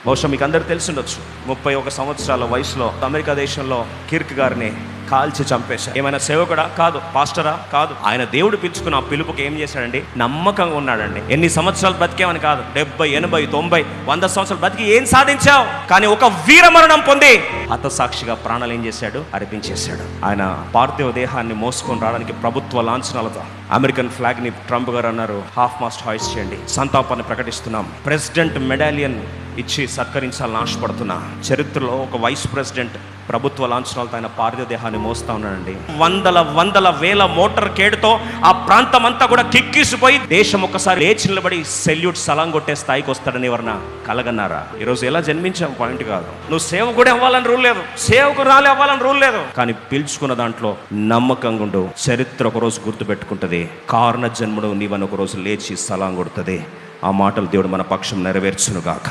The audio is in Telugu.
బహుశా మీకు అందరూ తెలిసి ఉండొచ్చు, 31 సంవత్సరాల వయసులో అమెరికా దేశంలో కిర్క్ గారిని కాల్చి చంపేశారు. ఏమైనా సేవకుడా? కాదు. పాస్టరా? కాదు. ఆయన దేవుడు పిలుచుకున్న ఆ పిలుపుకి ఏం చేశాడండి? నమ్మకంగా ఉన్నాడండి. ఎన్ని సంవత్సరాలు బ్రతికేమని కాదు, 70, 80, 90, 100 సంవత్సరాలు బ్రతికి ఏం సాధించావు? కానీ ఒక వీరమరణం పొంది హతసాక్షిగా ప్రాణాలు ఏం చేశాడు? అర్పించేశాడు. ఆయన పార్థివ దేహాన్ని మోసుకొని రావడానికి ప్రభుత్వ లాంఛనాలతో అమెరికన్ ఫ్లాగ్ ని ట్రంప్ గారు అన్నారు, హాఫ్ మాస్ట్ హాయిస్ట్ చేయండి, సంతాపాన్ని ప్రకటిస్తున్నాం, ప్రెసిడెంట్ మెడాలియన్ ఇచ్చి సత్కరించాలని ఆశపడుతున్నా. చరిత్రలో ఒక వైస్ ప్రెసిడెంట్ ప్రభుత్వ లాంఛనాలతో ఆయన పార్థివ దేహాన్ని మోస్తా ఉన్నాడండి. వందల వేల మోటార్ కేడుతో ఆ ప్రాంతం అంతా కూడా కిక్కిసిపోయి దేశం ఒక్కసారి లేచి నిలబడి సెల్యూట్ సలాం కొట్టే స్థాయికి వస్తాడని ఎవరన్నా కలగన్నారా? ఈరోజు ఎలా జన్మించాం పాయింట్ కాదు. నువ్వు సేవకుడే అవ్వాలని రూల్ లేదు, సేవకురాలే అవ్వాలని రూల్ లేదు. కానీ పిలుచుకున్న దాంట్లో నమ్మకంగా ఉండు. చరిత్ర ఒకరోజు గుర్తుపెట్టుకుంటుంది. కారణ జన్ముడు నీవని ఒకరోజు లేచి సలాం కొడుతుంది. ఆ మాటలు దేవుడు మన పక్షం నెరవేర్చునుగాక.